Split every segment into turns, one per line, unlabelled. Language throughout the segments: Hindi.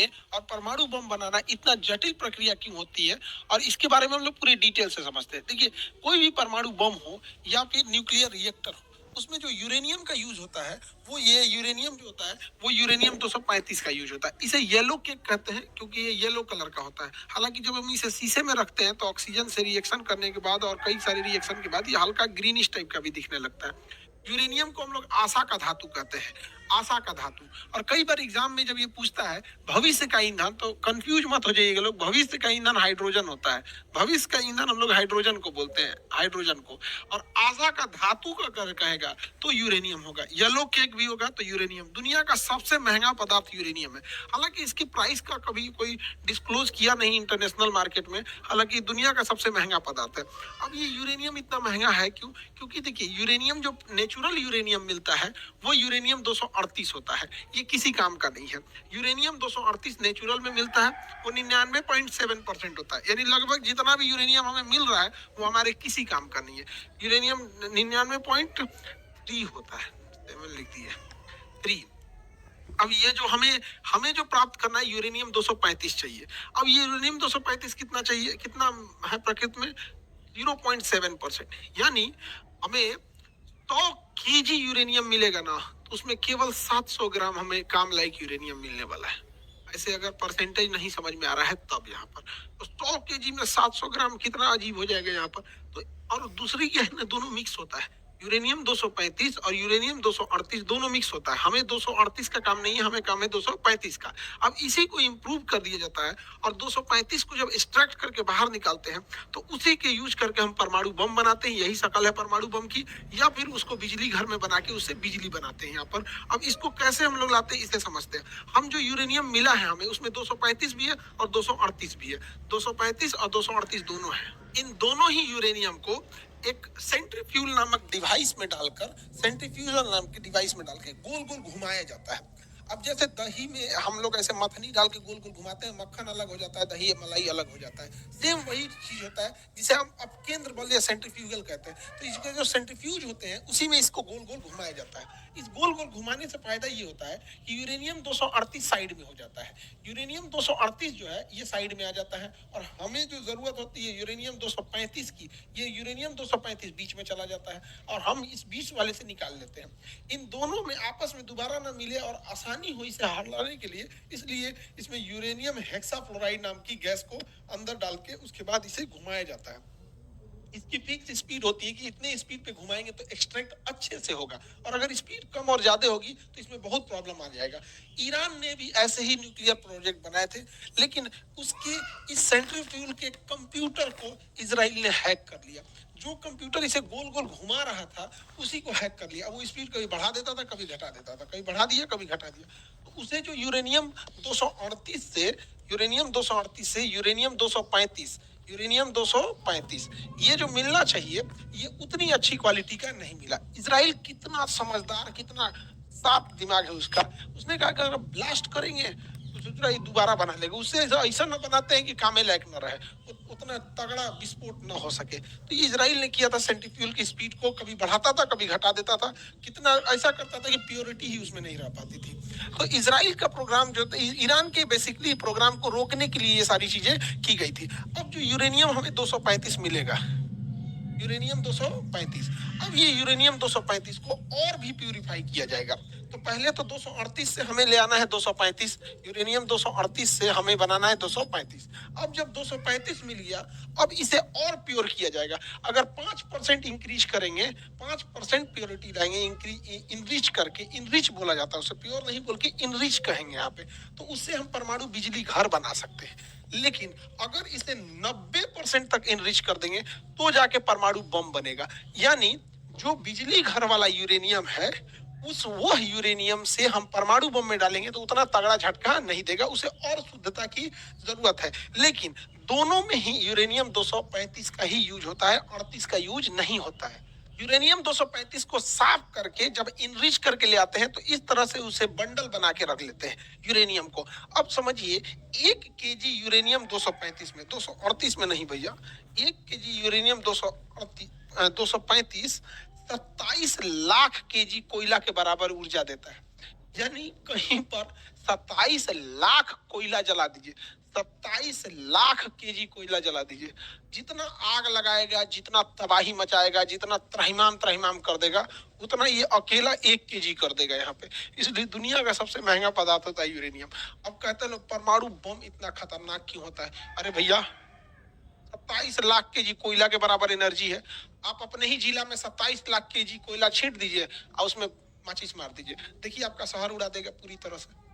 और परमाणु बम बनाना इतना जटिल प्रक्रिया क्यों होती है और इसके बारे में हम लोग पूरी डिटेल से समझते हैं। देखिए, कोई भी परमाणु बम हो या फिर न्यूक्लियर रिएक्टर हो, उसमें जो यूरेनियम का यूज होता है, वो ये यूरेनियम जो होता है वो यूरेनियम 235 का यूज होता है। इसे येलो केक कहते हैं क्योंकि ये येलो कलर का होता है। हालांकि जब हम इसे शीशे में रखते हैं तो ऑक्सीजन से रिएक्शन करने के बाद और कई सारे रिएक्शन के बाद ये हल्का ग्रीनिश टाइप का भी दिखने लगता है। यूरेनियम को हम लोग आशा का धातु कहते हैं, आशा का धातु। और कई बार एग्जाम में जब ये पूछता है भविष्य का ईंधन, तो कंफ्यूज मत हो जाइएगा लोग, भविष्य का ईंधन हाइड्रोजन होता है। भविष्य का ईंधन हम लोग हाइड्रोजन को बोलते हैं, हाइड्रोजन को। और आशा का धातु का अगर कहेगा तो यूरेनियम होगा। येलो केक भी होगा तो यूरेनियम। दुनिया का सबसे महंगा पदार्थ यूरेनियम है। हालांकि इसकी प्राइस का कभी कोई डिस्क्लोज किया नहीं इंटरनेशनल मार्केट में, हालांकि दुनिया का सबसे महंगा पदार्थ है। अब ये यूरेनियम इतना महंगा है क्यों? क्योंकि देखिए, यूरेनियम जो नेचुरल यूरेनियम मिलता है वो यूरेनियम 238 होता है। ये किसी काम का नहीं है। यूरेनियम 238 नेचुरल में मिलता है, वो 99.7% होता है। यानी लगभग जितना भी यूरेनियम हमें मिल रहा है वो हमारे किसी काम का नहीं है। यूरेनियम 99.3 होता है, लिख दिया 3। अब ये जो हमें हमें जो प्राप्त करना है यूरेनियम 235 चाहिए। अब ये यूरेनियम 235 कितना चाहिए, कितना है प्रकृति में? 0.7%। यानी हमें 100 केजी यूरेनियम मिलेगा ना, तो उसमें केवल 700 ग्राम हमें काम लायक यूरेनियम मिलने वाला है। ऐसे अगर परसेंटेज नहीं समझ में आ रहा है तब यहाँ पर तो 100 केजी में 700 ग्राम कितना अजीब हो जाएगा यहाँ पर। तो और दूसरी क्या है ना, दोनों मिक्स होता है। यूरेनियम 235 और यूरेनियम 238 दोनों मिक्स होता है। हमें 238 का काम नहीं है, हमें काम है 235 का। अब इसी को इंप्रूव कर दिया जाता है और 235 को जब एक्सट्रैक्ट करके बाहर निकालते हैं तो उसी के यूज करके हम परमाणु बम बनाते हैं। यही शकल है परमाणु बम की। या फिर उसको बिजली घर में बना के उससे बिजली बनाते हैं यहाँ पर। अब इसको कैसे हम लोग लाते हैं इसे समझते हैं। हम जो यूरेनियम मिला है हमें, उसमें 235 भी है और 238 भी है। 235 और 238 दोनों है। इन दोनों ही यूरेनियम को एक सेंट्रीफ्यूल नामक डिवाइस में डालकर, सेंट्रीफ्यूजल नाम के डिवाइस में डाल के गोल गोल घुमाया जाता है। अब जैसे दही में हम लोग ऐसे मक्खनी डाल के गोल गोल घुमाते हैं, मक्खन अलग हो जाता है, दही मलाई अलग हो जाता है। सेम वही चीज होता है जिसे हम अब केंद्र बल या सेंट्रीफ्यूगल कहते हैं। तो इसके जो सेंट्रीफ्यूज होते हैं उसी में इसको गोल गोल घुमाया जाता है। इस गोल गोल घुमाने से फायदा ये होता है कि यूरेनियम 238 साइड में हो जाता है। यूरेनियम 238 जो है ये साइड में आ जाता है और हमें जो जरूरत होती है यूरेनियम 235 की, ये यूरेनियम 235 बीच में चला जाता है और हम इस बीच वाले से निकाल लेते हैं। इन दोनों में आपस में दोबारा ना मिले और आसानी हो इसे हटाने के लिए, इसलिए इसमें यूरेनियम हेक्साफ्लोराइड नाम की गैस को अंदर डाल के उसके बाद इसे घुमाया जाता है। इसकी फिक्स स्पीड होती है कि इतने स्पीड पे घुमाएंगे तो एक्सट्रैक्ट अच्छे से होगा, और अगर स्पीड कम और ज्यादा होगी तो इसमें बहुत प्रॉब्लम आ जाएगा। ईरान ने भी ऐसे ही न्यूक्लियर प्रोजेक्ट बनाए थे, लेकिन उसके इस सेंट्रीफ्यूल के कंप्यूटर को इजराइल ने हैक कर लिया। जो कंप्यूटर इसे गोल गोल घुमा रहा था उसी को हैक कर लिया। अब वो स्पीड कभी बढ़ा देता था, कभी घटा देता था, कभी बढ़ा दिया कभी घटा दिया। तो उसे जो यूरेनियम 238 से यूरेनियम 238 से यूरेनियम 235, यूरेनियम 235 ये जो मिलना चाहिए ये उतनी अच्छी क्वालिटी का नहीं मिला। इजराइल कितना समझदार, कितना साफ दिमाग है उसका। उसने कहा कि अगर ब्लास्ट करेंगे तो सोच रहा है दोबारा बना लेगा। उससे ऐसा न बनाते हैं कि कामे लायक न रहे, उतना तगड़ा विस्फोट न हो सके। तो ये इजराइल ने किया था, सेंट्रीफ्यूल की स्पीड को कभी बढ़ाता था कभी घटा देता था। कितना ऐसा करता था कि प्योरिटी ही उसमें नहीं रह पाती थी। तो इजराइल का प्रोग्राम जो था, ईरान के बेसिकली प्रोग्राम को रोकने के लिए ये सारी चीजें की गई थी। अब जो यूरेनियम हमें 235 मिलेगा, यूरेनियम 235, अब ये यूरेनियम 235 को और भी प्यूरिफाई किया जाएगा। तो पहले तो 238 से हमें ले आना है 235, यूरेनियम 238 से हमें बनाना है 235। अब जब 235 मिल गया, अब इसे और प्योर किया जाएगा। अगर 5% इंक्रीज करेंगे, 5% प्योरिटी लाएंगे, इनरिच करके, इनरिच बोला जाता है उसे, प्योर नहीं बोल के इनरिच कहेंगे यहाँ पे, तो उससे हम परमाणु बिजली घर बना सकते हैं। लेकिन अगर इसे 90% तक इनरिच कर देंगे तो जाके परमाणु बम बनेगा। यानी जो बिजली घर वाला यूरेनियम है, उस वह यूरेनियम से हम परमाणु बम में डालेंगे तो उतना तगड़ा झटका नहीं देगा, उसे और शुद्धता की जरूरत है। लेकिन दोनों में ही यूरेनियम 235 का ही यूज होता है, 38 का यूज नहीं होता है। यूरेनियम 235 को साफ करके जब इनरिच करके ले आते हैं तो इस तरह से उसे बंडल बना के रख लेते हैं यूरेनियम को। अब समझिए, 1 केजी यूरेनियम 235 में, 238 में नहीं भैया, 1 केजी यूरेनियम 235 27 लाख केजी कोयला के बराबर ऊर्जा देता है। यानी कहीं पर 27 लाख कोयला जला दीजिए, 27 लाख केजी कोयला जला दीजिए। जितना आग लगाएगा, जितना तबाही मचाएगा, जितना त्रहिमाम त्रहिमाम कर देगा, उतना ये अकेला 1 केजी कर देगा यहाँ पे। इसलिए दुनिया का सबसे महंगा पदार्थ होता है यूरेनियम। अब कहते हैं लोग परमाणु बम इतना खतरनाक क्यों होता है? अरे भैया, 27 लाख केजी कोयला के बराबर एनर्जी है। आप अपने ही जिला में 27 लाख केजी कोयला छींट दीजिए और उसमें माचिस मार दीजिए, देखिए आपका शहर उड़ा देगा पूरी तरह से।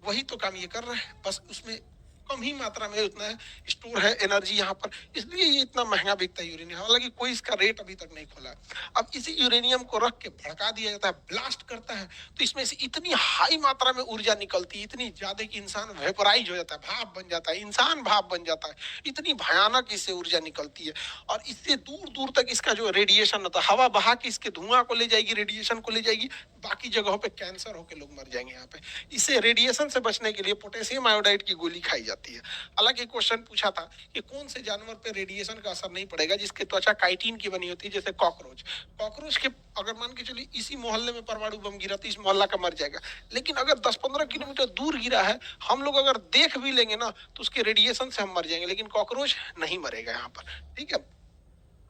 वही तो काम ये कर रहा है, बस उसमें कम ही मात्रा में उतना है, स्टोर है एनर्जी यहाँ पर, इसलिए ये इतना महंगा बिकता है यूरेनियम। हालांकि कोई इसका रेट अभी तक नहीं खोला है। अब इसी यूरेनियम को रख के भड़का दिया जाता है, ब्लास्ट करता है, तो इसमें से इतनी हाई मात्रा में ऊर्जा निकलती है, इतनी ज्यादा कि इंसान वेपराइज हो जाता है, भाप बन जाता है, इंसान भाप बन जाता है। इतनी भयानक इससे ऊर्जा निकलती है। और इससे दूर दूर तक इसका जो रेडिएशन होता है, हवा बहा के इसके धुआं को ले जाएगी, रेडिएशन को ले जाएगी, बाकी जगहों पे कैंसर होकर लोग मर जाएंगे यहाँ पे। इससे रेडिएशन से बचने के लिए पोटेशियम आयोडाइड की गोली खाई जाती है। अलग एक क्वेश्चन पूछा था कि कौन से जानवर पे रेडिएशन का असर नहीं पड़ेगा जिसकी त्वचा काइटिन की बनी होती है, जैसे कॉकरोच। कॉकरोच के अगर मान के चलिए इसी मोहल्ले में परमाणु बम गिरा तो इस मोहल्ला का मर जाएगा, लेकिन अगर 10-15 किलोमीटर दूर गिरा है, हम लोग अगर देख भी लेंगे ना तो उसके रेडिएशन से हम मर जाएंगे, लेकिन कॉकरोच नहीं मरेगा यहाँ पर। ठीक है।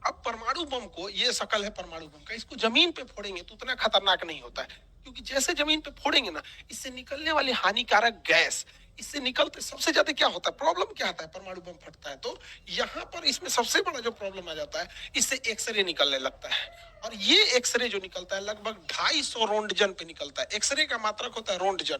अब परमाणु बम को, ये शकल है परमाणु बम का, इसको जमीन पे फोड़ेंगे तो उतना खतरनाक नहीं होता है, क्योंकि जैसे जमीन पे फोड़ेंगे ना, इससे निकलने वाली हानिकारक गैस, इससे निकलते सबसे ज्यादा क्या होता है, प्रॉब्लम क्या आता है परमाणु बम फटता है तो, यहाँ पर इसमें सबसे बड़ा जो प्रॉब्लम आ जाता है, इससे एक्सरे निकलने लगता है। और ये एक्सरे जो निकलता है लगभग 250 रोंटजन पे निकलता है। एक्सरे का मात्रक होता है रोंटजन,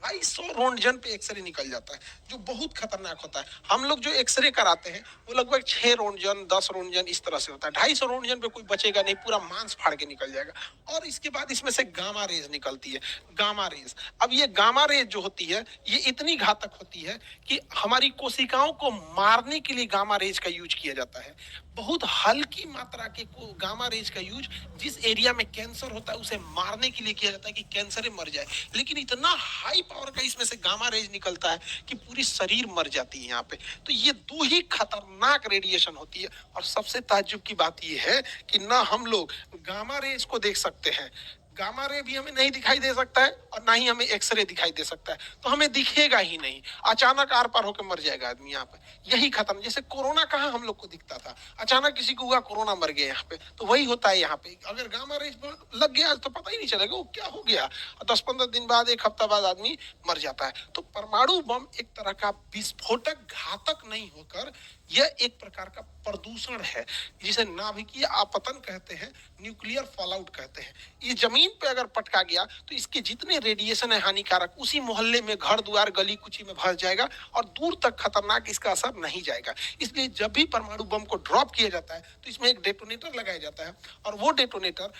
250 रोंटजन पे एक्सरे निकल जाता है, जो बहुत खतरनाक होता है। हम लोग जो एक्सरे कराते हैं वो लगभग 6 रोंटजन 10 रोंटजन इस तरह से होता है। 250 रोंटजन पे कोई बचेगा नहीं, पूरा मांस फाड़ के निकल जाएगा। और इसके बाद इसमें से गामा रेज निकलती है, गामा रेज। अब ये गामा रेज जो होती है ये इतनी घातक होती है कि हमारी कोशिकाओं को मारने के लिए गामा रेज का यूज किया जाता है। बहुत हल्की मात्रा के गामा रेज का यूज जिस एरिया में कैंसर होता है उसे मारने के लिए किया जाता है कि कैंसर मर जाए, लेकिन इतना हाई पावर का इसमें से गामा रेज निकलता है कि पूरी शरीर मर जाती है यहाँ पे। तो ये दो ही खतरनाक रेडिएशन होती है। और सबसे ताज्जुब की बात ये है कि ना हम लोग गामा रेज को देख सकते हैं, गामा रे भी हमें नहीं दिखाई दे सकता है, और ना ही हमें एक्सरे दिखाई दे सकता है, तो हमें दिखेगा ही नहीं, अचानक आर पार होकर मर जाएगा आदमी यहाँ पे। यही खत्म, जैसे कोरोना कहाँ हम लोग को दिखता था, अचानक किसी को हुआ कोरोना मर गया यहाँ पे, तो वही होता है यहाँ पे। अगर गामा रे लग गया तो पता ही नहीं चलेगा वो क्या हो गया, 10-15 दिन बाद, एक हफ्ता बाद आदमी मर जाता है। तो परमाणु बम एक तरह का विस्फोटक घातक नहीं होकर यह एक प्रकार का प्रदूषण है, जिसे नाभिकीय आपतन कहते हैं, न्यूक्लियर फॉलआउट कहते हैं। ये जमीन पे अगर पटका गया तो इसके जितने रेडिएशन है हानिकारक, उसी मोहल्ले में, घर द्वार गली कुची में भर जाएगा और दूर तक खतरनाक इसका असर नहीं जाएगा। इसलिए जब भी परमाणु बम को ड्रॉप किया जाता है तो इसमें एक डेटोनेटर लगाया जाता है, और वो डेटोनेटर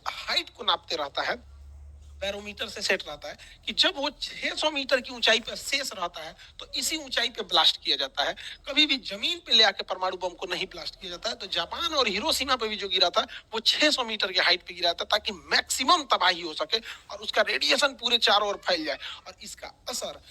हाइट को नापते रहता है, बैरोमीटर से सेट रहता है कि जब वो 600 मीटर की ऊंचाई पर शेष रहता है तो इसी ऊंचाई पे ब्लास्ट किया जाता है। कभी भी जमीन पे ले आके परमाणु बम को नहीं ब्लास्ट किया जाता है। तो जापान और हिरोशिमा पे भी जो गिरा था वो 600 मीटर की हाइट पे गिरा था, ताकि मैक्सिमम तबाही हो सके और उसका रेडिएशन पूरे चारों ओर फैल जाए, और इसका असर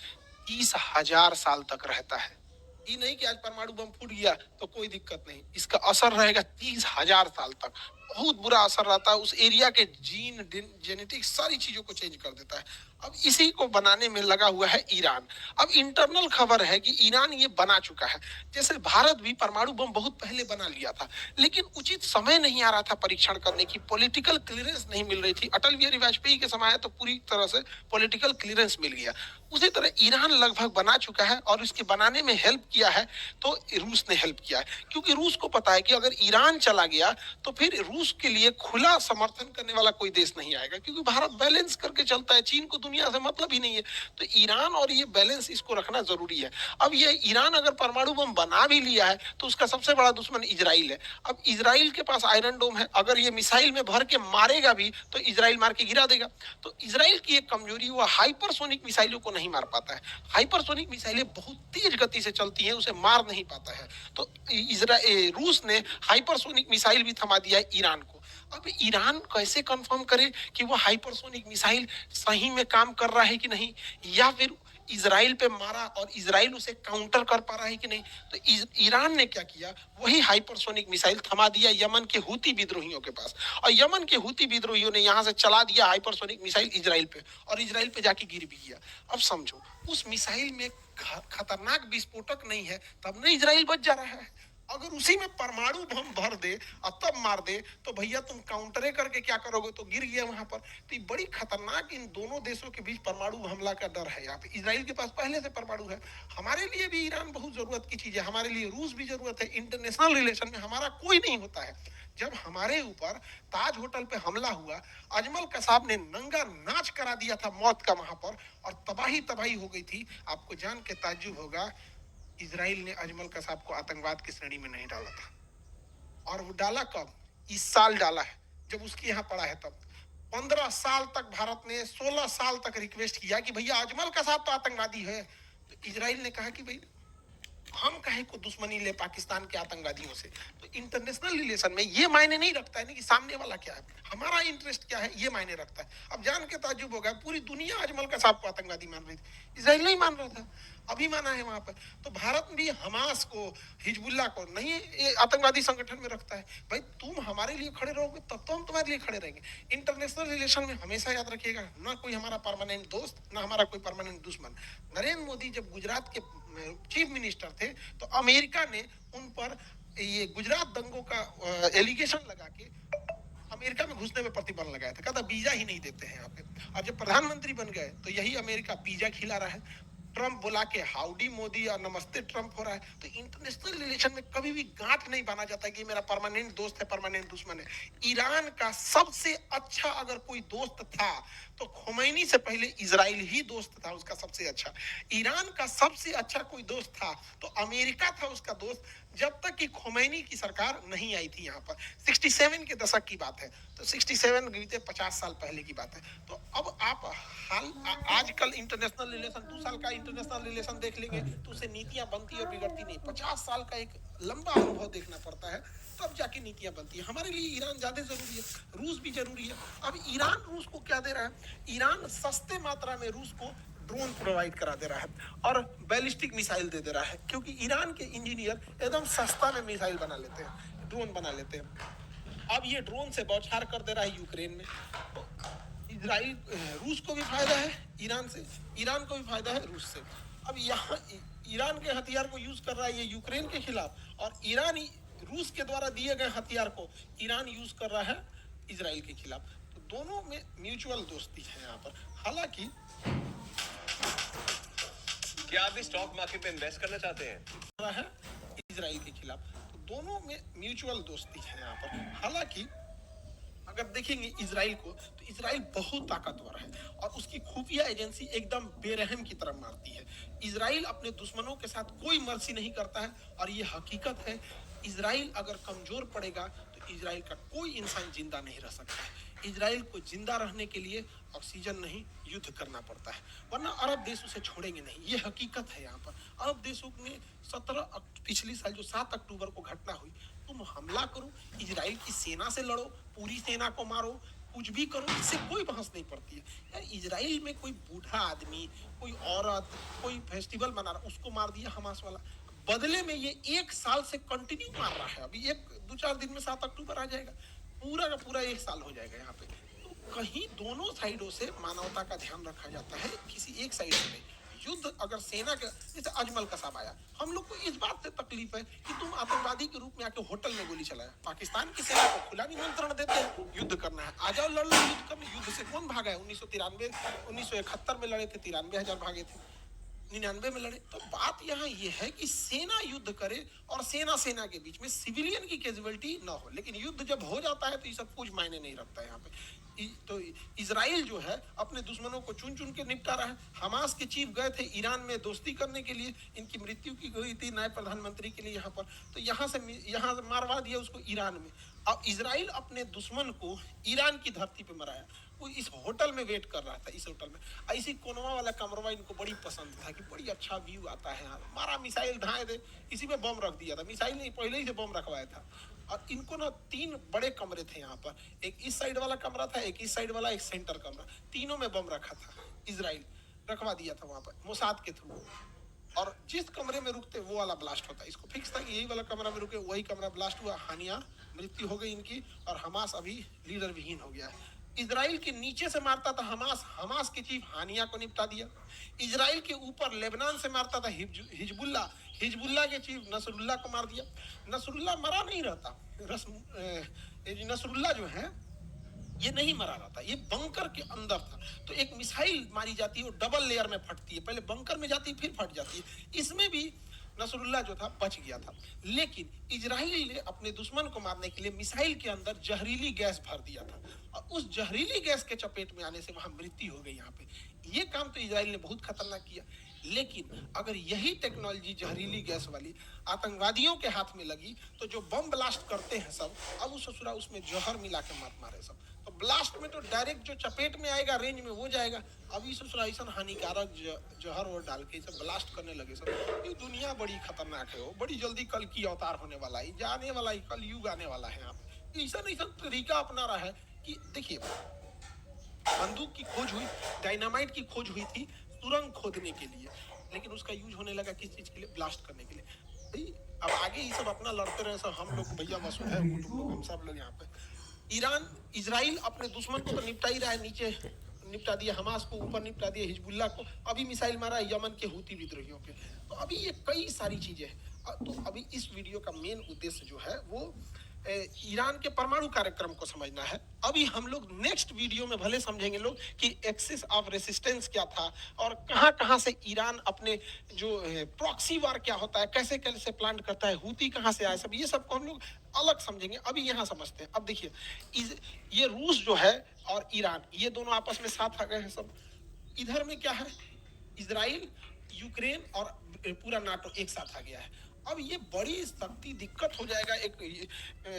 30,000 साल तक रहता है। ये नहीं कि आज परमाणु बम फूट गया तो कोई दिक्कत नहीं, इसका असर रहेगा 30,000 साल तक। बहुत बुरा असर रहता है, उस एरिया के जीन, जेनेटिक्स, सारी चीजों को चेंज कर देता है। अब इसी को बनाने में लगा हुआ है ईरान। अब इंटरनल खबर है कि ईरान ये बना चुका है। जैसे भारत भी परमाणु बम बहुत पहले बना लिया था, लेकिन उचित समय नहीं आ रहा था परीक्षण करने की, पॉलिटिकल क्लियरेंस नहीं मिल रही थी। अटल बिहारी वाजपेयी के समय तो पूरी तरह से पॉलिटिकल क्लियरेंस मिल गया। उसी तरह ईरान लगभग बना चुका है, और इसके बनाने में हेल्प किया है तो रूस ने हेल्प किया है, क्योंकि रूस को पता है कि अगर ईरान चला गया तो फिर रूस के लिए खुला समर्थन करने वाला कोई देश नहीं आएगा, क्योंकि भारत बैलेंस करके चलता है, चीन को दुनिया से मतलब ही नहीं है। तो ईरान और ये बैलेंस, इसको रखना जरूरी है। अब ये ईरान अगर परमाणु बम बना भी लिया है तो उसका सबसे बड़ा दुश्मन इजराइल है। अब इजराइल के पास आयरन डोम है, अगर ये मिसाइल में भर के मारेगा भी तो इजराइल मार के गिरा देगा। तो इजराइल की एक कमजोरी, वो हाइपरसोनिक मिसाइलों को नहीं मार पाता है। हाइपरसोनिक मिसाइलें बहुत तेज गति से चलती हैं, उसे मार नहीं पाता है। तो रूस ने हाइपरसोनिक मिसाइल भी थमा दिया है ईरान को। अब ईरान कैसे कंफर्म करे कि वो हाइपरसोनिक मिसाइल सही में काम कर रहा है कि नहीं, या फिर इजराइल पे मारा और इजराइल उसे काउंटर कर पा रहा है कि नहीं। तो ईरान ने क्या किया, वही हाइपरसोनिक मिसाइल थमा दिया यमन के हूती विद्रोहियों के पास, और यमन के हूती विद्रोहियों ने यहां से चला दिया हाइपरसोनिक मिसाइल इजराइल पे, और इजराइल पे जाके गिर भी गया। अब समझो, उस मिसाइल में खतरनाक विस्फोटक नहीं है, तब ना इजराइल बच जा रहा है। अगर उसी में परमाणु बम भर दे और तब मार दे, तो भैया तुम काउंटरे करके क्या करोगे, तो गिर गया वहां पर। तो ये बड़ी खतरनाक इन दोनों देशों के बीच परमाणु हमला का डर है। यहाँ पे इजराइल के पास पहले से परमाणु है। हमारे लिए भी ईरान बहुत जरूरत की चीज है, हमारे लिए रूस भी जरूरत है। इंटरनेशनल रिलेशन में हमारा कोई नहीं होता है। जब हमारे ऊपर ताज होटल पे हमला हुआ, अजमल कसाब ने नंगा नाच करा दिया था मौत का वहां पर, और तबाही तबाही हो गई थी। आपको जान के ताज्जुब होगा, इजराइल ने अजमल कसाब को आतंकवाद की श्रेणी में नहीं डाला था। और वो डाला कब, इस साल डाला है, जब उसके यहाँ पड़ा है तब। 15 साल तक भारत ने, 16 साल तक रिक्वेस्ट किया कि भैया अजमल कसाब तो आतंकवादी है। तो इजराइल ने कहा कि भाई हम कहे को दुश्मनी ले पाकिस्तान के आतंकवादियों से। तो इंटरनेशनल रिलेशन में ये मायने नहीं रखता है ना कि सामने वाला क्या है, हमारा इंटरेस्ट क्या है, ये मायने रखता है। अब जान के ताज्जुब होगा, पूरी दुनिया अजमल कसाब को आतंकवादी मान रही थी, इजराइल नहीं मान रहा था, अभी माना है वहां पर। तो भारत भी हमास को, हिजबुल्ला को नहीं ये आतंकवादी संगठन में रखता है। भाई तुम हमारे लिए खड़े रहोगे तब तो हम तुम्हारे लिए खड़े रहेंगे। इंटरनेशनल रिलेशन में हमेशा याद रखिएगा, ना कोई हमारा परमानेंट दोस्त, ना हमारा कोई परमानेंट दुश्मन। नरेंद्र मोदी जब गुजरात के चीफ मिनिस्टर थे, तो अमेरिका ने उन पर ये गुजरात दंगों का एलिगेशन लगा के अमेरिका में घुसने में प्रतिबंध लगाया था, कहता वीजा ही नहीं देते हैं यहाँ पे। और जब प्रधानमंत्री बन गए तो यही अमेरिका वीजा खिला रहा है। ट्रम्प बुला के हाउडी मोदी और नमस्ते ट्रम्प हो रहा है। तो इंटरनेशनल रिलेशन में कभी भी गांठ नहीं बांधा जाता कि मेरा परमानेंट दोस्त है, परमानेंट दुश्मन है। ईरान का सबसे अच्छा अगर कोई दोस्त था तो खोमैनी से पहले इजराइल ही दोस्त था उसका सबसे अच्छा। ईरान का सबसे अच्छा कोई दोस्त था तो अमेरिका था उसका दोस्त, जब तक कि खोमैनी की सरकार नहीं आई थी यहाँ पर। 67 के दशक की बात है, तो 67 बीते 50 साल पहले की बात है। तो अब आप आजकल इंटरनेशनल रिलेशन, 2 साल का इंटरनेशनल रिलेशन देख लेंगे तो उससे नीतियां बनती और बिगड़ती नहीं। 50 साल का एक लंबा अनुभव देखना पड़ता है, तब जाके नीतियां बनती है। हमारे लिए ईरान ज्यादा जरूरी है, रूस भी जरूरी है। अब ईरान रूस को क्या दे रहा है, ईरान सस्ते मात्रा में रूस को ड्रोन प्रोवाइड करा दे रहा है और बैलिस्टिक मिसाइल दे रहा है, क्योंकि ईरान के इंजीनियर एकदम सस्ता में मिसाइल बना लेते हैं, ड्रोन बना लेते हैं। अब ये ड्रोन से बौछार कर दे रहा है यूक्रेन में। तो इजराइल, रूस को भी फायदा है ईरान से, ईरान को भी फायदा है रूस से। अब यहाँ ईरान के हथियार को यूज कर रहा है ये यूक्रेन के खिलाफ, और ईरान रूस के द्वारा दिए गए हथियार को ईरान यूज कर रहा है इजराइल के खिलाफ। तो दोनों में म्यूचुअल दोस्ती है यहाँ पर। हालांकि
क्या आप भी स्टॉक मार्केट में इन्वेस्ट करना चाहते हैं?
है इजराइल के खिलाफ, तो दोनों में म्यूचुअल दोस्ती है यहाँ पर। हालांकि अगर देखेंगे इजराइल को, तो इजराइल बहुत ताकतवर है और उसकी खुफिया एजेंसी एकदम बेरहम की तरह मारती है। इजराइल अपने दुश्मनों के साथ कोई मर्सी नहीं करता है, और ये हकीकत है। इजराइल अगर कमजोर पड़ेगा तो इजराइल का कोई इंसान जिंदा नहीं रह सकता है। इजराइल को जिंदा रहने के लिए ऑक्सीजन नहीं, युद्ध करना पड़ता है, वरना अरब देश उसे छोड़ेंगे नहीं। ये हकीकत है यहाँ पर। अरब देशों ने पिछली साल जो 7 अक्टूबर को घटना हुई, तुम हमला करो, इजराइल की सेना से लड़ो, पूरी सेना को मारो, कुछ भी करो, इससे कोई बहस नहीं पड़ती है। यार इजराइल में कोई बूढ़ा आदमी, कोई औरत, कोई फेस्टिवल मना रहा, उसको मार दिया हमास वाला। बदले में ये 1 साल से कंटिन्यू मार रहा है। अभी 1-2-4 दिन में 7 अक्टूबर आ जाएगा, पूरा का पूरा 1 साल हो जाएगा यहाँ पे। तो कहीं दोनों साइडों से मानवता का ध्यान रखा जाता है, किसी एक साइड से नहीं। युद्ध अगर सेना के, जैसे अजमल कसाब आया, हम लोग को इस बात से तकलीफ है कि तुम आतंकवादी के रूप में आके होटल में गोली चलाया। पाकिस्तान की सेना को खुला निमंत्रण देते हैं, युद्ध करना है, आ जाओ लड़ लो, युद्ध करने। युद्ध से कौन भागा है? 1971 में लड़े थे, 93,000 भागे थे, 99 में लड़े। तो बात यहाँ ये है कि सेना युद्ध करे और सेना के बीच में सिविलियन की कैजुअलिटी ना हो। लेकिन युद्ध जब हो जाता है तो ये सब कुछ मायने नहीं रखता है यहाँ पे। तो इजराइल जो है अपने दुश्मनों को चुन चुन के निपटा रहा है। हमास के चीफ गए थे ईरान में दोस्ती करने के लिए, इनकी मृत्यु की गई थी नए प्रधानमंत्री के लिए यहाँ पर, तो यहाँ से मारवा दिया उसको ईरान में। अब इजराइल अपने दुश्मन को ईरान की धरती पे मराया। वो इस होटल में वेट कर रहा था, इस होटल में ऐसी कोनवा वाला कमरवा इनको बड़ी पसंद था कि बड़ी अच्छा व्यू आता है यहाँ, मारा मिसाइल ढाए दे, इसी में बम रख दिया था। मिसाइल नहीं, पहले ही से बम रखवाया था। और इनको ना 3 बड़े कमरे थे यहाँ पर, एक इस साइड वाला कमरा था, एक इस साइड वाला, एक सेंटर कमरा, तीनों में बम रखा था इजराइल। रखवा दिया था वहां पर मोसाद के थ्रू, और जिस कमरे में रुकते वो वाला ब्लास्ट होता है। इसको फिक्स था कि यही वाला कमरा में रुके, वही कमरा ब्लास्ट हुआ, हानिया मृत्यु हो गई इनकी, और हमास अभी लीडर विहीन हो गया है। इजराइल के नीचे से मारता था हमास, हमास के चीफ हानिया को निपटा दिया। इजराइल के ऊपर लेबनान से मारता था हिजबुल्ला, हिजबुल्ला के चीफ नसरुल्लाह को मार दिया। नसरुल्लाह मरा नहीं रहता, नसरुल्लाह जो है ये नहीं मरा रहता, ये बंकर के अंदर था। तो एक मिसाइल मारी जाती है, वो डबल लेयर में फटती है, पहले बंकर में जाती है फिर फट जाती है। इसमें भी नसरुल्लाह जो था बच गया था, लेकिन इजराइल ने अपने दुश्मन को मारने के लिए मिसाइल के अंदर जहरीली गैस भर दिया था, और उस जहरीली गैस के चपेट में आने से वहां मृत्यु हो गई। यहाँ पे ये काम तो इजराइल ने बहुत खतरनाक किया। लेकिन अगर यही टेक्नोलॉजी जहरीली गैस वाली आतंकवादियों के हाथ में लगी, तो जो बम ब्लास्ट करते हैं सब, अब उस ससुरा उसमें जहर मिला के मारे सब, तो ब्लास्ट में तो डायरेक्ट जो चपेट में आएगा रेंज में वो जाएगा। अभी ससुरा ऐसा हानिकारक जहर और डाल के सब ब्लास्ट करने लगे सब। ये दुनिया बड़ी खतरनाक है, वो बड़ी जल्दी कल की अवतार होने वाला है, जाने वाला है, कल युग आने वाला है। यहाँ पे ऐसा तरीका अपना रहा है कि देखिए, बंदूक की खोज हुई, डायनामाइट की खोज हुई थी सुरंग खोदने के लिए, लेकिन उसका यूज होने लगा किस चीज के लिए? ब्लास्ट करने के लिए। अब आगे ये सब अपना लड़ते रहे सब, हम लोग भैया वसुधैव कुटुंबकम, हम सब लोग यहाँ पे। ईरान इजराइल अपने दुश्मन को तो निपटा ही रहा है, नीचे निपटा दिया हमास को, ऊपर निपटा दिया हिजबुल्लाह को, अभी मिसाइल मारा है यमन के हूती विद्रोहियों के। तो अभी ये कई सारी चीजें हैं। तो अभी इस वीडियो का मेन उद्देश्य जो है वो ईरान के परमाणु कार्यक्रम को समझना है। अभी हम लोग नेक्स्ट वीडियो में भले समझेंगे लोग कि एक्सिस ऑफ रेसिस्टेंस क्या था, और कहां कहां से ईरान अपने जो प्रॉक्सी वार क्या होता है, कैसे कैसे प्लान करता है, हूती कहां से आए, सब ये सब को हम लोग अलग समझेंगे। अभी यहाँ समझते हैं। अब देखिए, ये रूस जो है और ईरान, ये दोनों आपस में साथ आ गए हैं सब। इधर में क्या है? इजराइल, यूक्रेन और पूरा नाटो एक साथ आ गया है। अब ये बड़ी सख्ती दिक्कत हो जाएगा, एक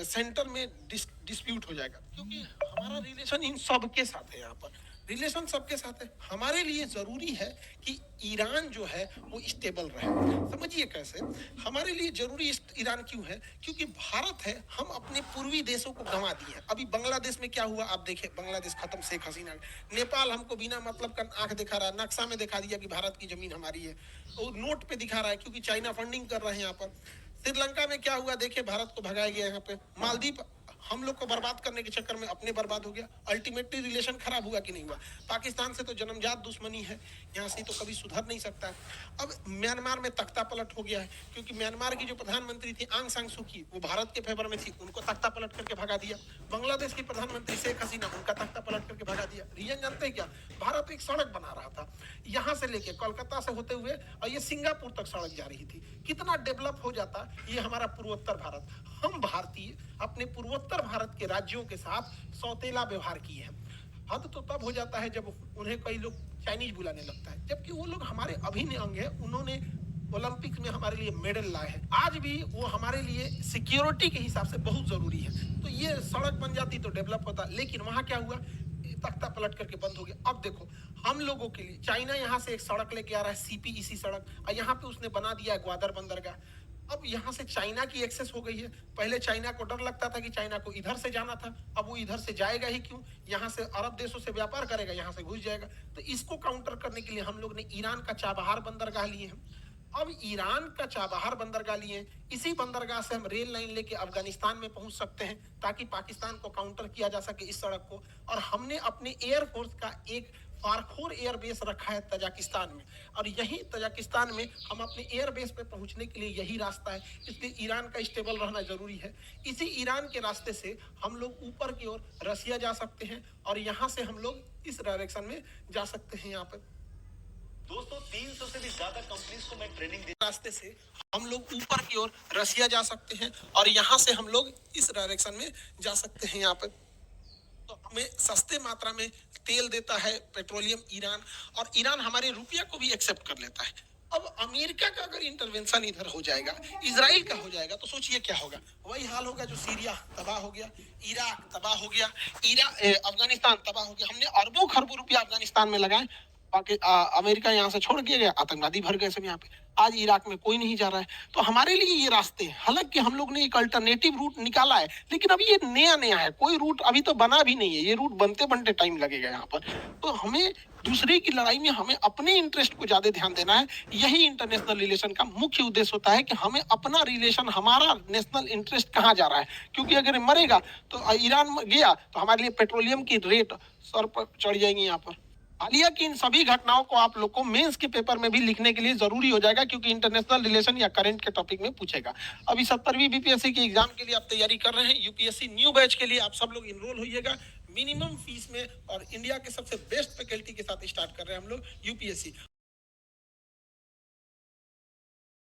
सेंटर में डिस्प्यूट हो जाएगा, क्योंकि हमारा रिलेशन इन सब के साथ है। यहाँ पर रिलेशन सबके साथ है। हमारे लिए जरूरी है कि ईरान जो है वो स्टेबल रहे। समझिए कैसे हमारे लिए जरूरी ईरान क्यों है? क्योंकि भारत है, हम अपने पूर्वी देशों को गंवा दिए हैं। अभी बांग्लादेश में क्या हुआ आप देखें, बांग्लादेश खत्म, शेख हसीना। नेपाल हमको बिना मतलब का आंख दिखा रहा है, नक्शा में दिखा दिया कि भारत की जमीन हमारी है, वो नोट पे दिखा रहा है क्योंकि चाइना फंडिंग कर रहे हैं यहाँ पर। श्रीलंका में क्या हुआ देखे, भारत को भगाया गया यहाँ पे। मालदीव हम लोग को बर्बाद करने के चक्कर में अपने बर्बाद हो गया। अल्टीमेटली रिलेशन खराब हुआ कि नहीं हुआ? पाकिस्तान से तो जन्मजात दुश्मनी है, यहाँ से तो कभी सुधर नहीं सकता है। अब म्यांमार में तख्ता पलट हो गया है, क्योंकि म्यांमार की जो प्रधानमंत्री थी आंग सान सू की, वो भारत के फेवर में थी, उनको तख्ता पलट करके भगा दिया। बांग्लादेश की प्रधानमंत्री शेख हसीना, उनका तख्ता पलट करके भगा दिया। रीजन जानते हैं क्या? भारत एक सड़क बना रहा था यहाँ से लेके कोलकाता से होते हुए, और ये सिंगापुर तक सड़क जा रही थी। कितना डेवलप हो जाता ये हमारा पूर्वोत्तर भारत। हम भारतीय अपने पूर्वोत्तर भारत के राज्यों के साथ सौतेला व्यवहार किए हैं। हद तो तब हो जाता है जब उन्हें कई लोग चाइनीज बुलाने लगता है, जबकि वो लोग हमारे अभिन्न अंग है। उन्होंने ओलंपिक में हमारे लिए मेडल लाए हैं, आज भी वो हमारे लिए सिक्योरिटी के हिसाब से बहुत जरूरी है। तो ये सड़क बन जाती तो डेवलप होता, लेकिन वहां क्या हुआ, तख्ता पलट करके बंद हो गया। अब देखो हम लोगों के लिए चाइना यहाँ से एक सड़क लेके आ रहा है, सीपीईसी सड़क, और यहाँ पे उसने बना दिया ग्वादर बंदरगाह। अब यहाँ से चाइना की एक्सेस हो गई है। पहले चाइना को डर लगता था कि चाइना को इधर से जाना था, अब वो इधर से जाएगा ही क्यों, यहाँ से अरब देशों से व्यापार करेगा, यहाँ से घुस जाएगा। तो इसको काउंटर करने के लिए हम लोग ने ईरान का चाबहार बंदरगाह लिए हैं। अब ईरान का चाबहार बंदरगाह लिए, इसी बंदरगाह से हम रेल लाइन लेके अफगानिस्तान में पहुंच सकते हैं, ताकि पाकिस्तान को काउंटर किया जा सके इस सड़क को। और हमने अपने एयरफोर्स का एक फारखोर एयरबेस रखा है तजाकिस्तान में, और यही तजाकिस्तान में हम अपने एयरबेस पे पहुंचने के लिए यही रास्ता है। इसलिए ईरान का स्टेबल रहना जरूरी है। इसी ईरान के रास्ते से हम लोग ऊपर की ओर रसिया जा सकते हैं, और यहाँ से हम लोग इस डायरेक्शन में जा सकते हैं। यहाँ पर
दोस्तों 300 से भी ज्यादा कंपनीज को मैं ट्रेनिंग
रास्ते से हम लोग ऊपर की ओर रसिया जा सकते हैं, और यहाँ से हम लोग इस डायरेक्शन में जा सकते हैं। यहाँ पर तो हमें सस्ते मात्रा में तेल देता है पेट्रोलियम ईरान, और ईरान हमारे रुपया को भी एक्सेप्ट कर लेता है। अब अमेरिका का अगर इंटरवेंशन इधर हो जाएगा, इजराइल का हो जाएगा, तो सोचिए क्या होगा। वही हाल होगा जो सीरिया तबाह हो गया, इराक तबाह हो गया, अफगानिस्तान तबाह हो गया। हमने अरबों खरबों रुपया अफगानिस्तान में लगाए, अमेरिका यहाँ से छोड़ के गया, आतंकवादी भर गए सब यहाँ पे। आज इराक में कोई नहीं जा रहा है। तो हमारे लिए ये रास्ते हैं, हालांकि हम लोग ने एक अल्टरनेटिव रूट निकाला है, लेकिन अभी ये नया नया है, कोई रूट अभी तो बना भी नहीं है। ये रूट बनते बनते टाइम लगेगा यहाँ पर। तो हमें दूसरे की लड़ाई में हमें अपने इंटरेस्ट को ज्यादा ध्यान देना है। यही इंटरनेशनल रिलेशन का मुख्य उद्देश्य होता है कि हमें अपना रिलेशन, हमारा नेशनल इंटरेस्ट कहाँ जा रहा है। क्योंकि अगर मरेगा तो ईरान गया तो हमारे लिए पेट्रोलियम की रेट सर पर चढ़ जाएंगी यहाँ पर। हालिया की इन सभी घटनाओं को आप लोग को मेंस के पेपर में भी लिखने के लिए जरूरी हो जाएगा, क्योंकि इंटरनेशनल रिलेशन या करंट के टॉपिक में पूछेगा। अभी 70वीं बीपीएससी के एग्जाम के लिए आप तैयारी कर रहे हैं, यूपीएससी न्यू बैच के लिए आप सब लोग इनरोल होइएगा मिनिमम फीस में, और इंडिया के सबसे बेस्ट फैकल्टी के साथ स्टार्ट कर रहे हैं हम लोग यूपीएससी।